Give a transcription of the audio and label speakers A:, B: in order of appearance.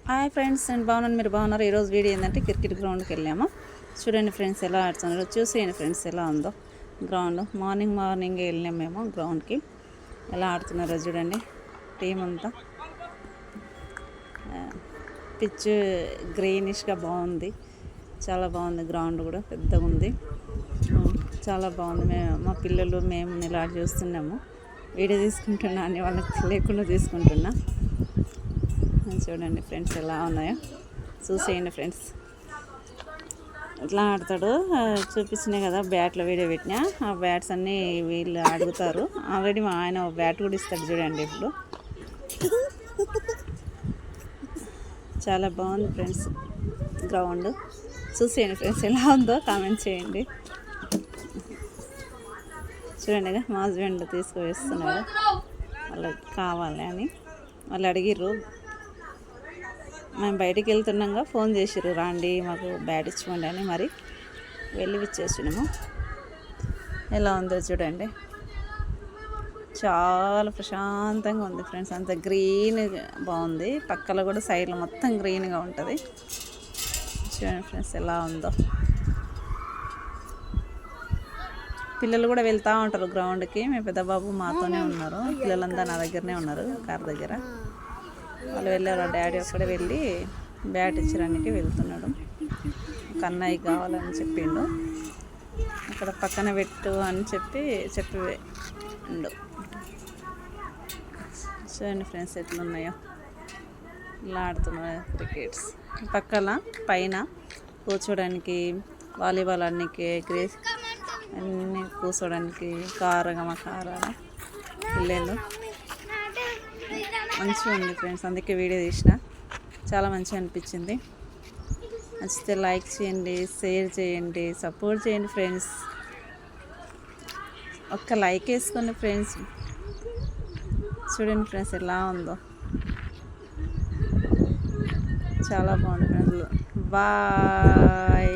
A: Hi friends, నేను బాగున్నాను, మీరు బాగున్నారు. ఈరోజు వీడియో ఏంటంటే క్రికెట్ గ్రౌండ్కి వెళ్ళాము. చూడండి ఫ్రెండ్స్ ఎలా ఆడుతున్నారు, చూసేయండి ఫ్రెండ్స్ ఎలా ఉందో గ్రౌండ్. మార్నింగ్ వెళ్ళాము మేము గ్రౌండ్కి. ఎలా ఆడుతున్నారో చూడండి. టీం అంతా పిచ్ గ్రీనిష్గా బాగుంది, చాలా బాగుంది. గ్రౌండ్ కూడా పెద్దగా ఉంది, చాలా బాగుంది. మా పిల్లలు మేము ఇలా చూస్తున్నాము. వీడియో తీసుకుంటున్నా అని వాళ్ళకి లేకుండా తీసుకుంటున్నా. చూడండి ఫ్రెండ్స్ ఎలా ఉన్నాయో చూసేయండి ఫ్రెండ్స్. ఎట్లా ఆడతాడు చూపించినాయి కదా, బ్యాట్లో వీడియో పెట్టినా. ఆ బ్యాట్స్ అన్నీ వీళ్ళు అడుగుతారు. ఆల్రెడీ మా ఆయన బ్యాట్ కూడా ఇస్తాడు చూడండి. ఇప్పుడు చాలా బాగుంది ఫ్రెండ్స్ గ్రౌండ్. చూసేయండి ఫ్రెండ్స్ ఎలా ఉందో కామెంట్ చేయండి. చూడండి మా హస్బెండ్ తీసుకువేస్తున్నాడు, వాళ్ళకి కావాలి అని వాళ్ళు అడిగిర్రు. మేము బయటికి వెళ్తున్నాగా ఫోన్ చేసిర్రు, రాండి మాకు బ్యాట్ ఇచ్చివ్వండి అని. మరి వెళ్ళి ఇచ్చేసినాము. ఎలా ఉందో చూడండి, చాలా ప్రశాంతంగా ఉంది ఫ్రెండ్స్. అంత గ్రీన్ బాగుంది. పక్కలో కూడా సైడ్లో మొత్తం గ్రీన్గా ఉంటుంది. చూడండి ఫ్రెండ్స్ ఎలా ఉందో. పిల్లలు కూడా వెళ్తూ ఉంటారు గ్రౌండ్కి. మీ పెద్ద బాబు మాతోనే ఉన్నారు, పిల్లలంతా నా దగ్గరనే ఉన్నారు కార్ దగ్గర. వాళ్ళు వెళ్ళారు, డాడీ ఒక్కడే వెళ్ళి బ్యాట్ ఇచ్చడానికి వెళ్తున్నాడు. కన్నయ్య కావాలని చెప్పిండు, అక్కడ పక్కన పెట్టు అని చెప్పి ఉండు. చూడండి ఫ్రెండ్స్ ఎట్లున్నాయో, ఇలా ఆడుతున్నారు క్రికెట్స్. పక్కన పైన కూర్చోడానికి వాలీబాల్ ఆడడానికి గ్రేస్ అన్నీ కూర్చోడానికి కారగా పిల్లలు మంచిగా ఉంది ఫ్రెండ్స్. అందుకే వీడియో తీసిన, చాలా మంచిగా అనిపించింది. నచ్చితే లైక్ చేయండి, షేర్ చేయండి, సపోర్ట్ చేయండి ఫ్రెండ్స్. ఒక్క లైక్ వేసుకోండి ఫ్రెండ్స్. చూడండి ఫ్రెండ్స్ ఎలా ఉందో, చాలా బాగుంది ఫ్రెండ్స్. బాయ్.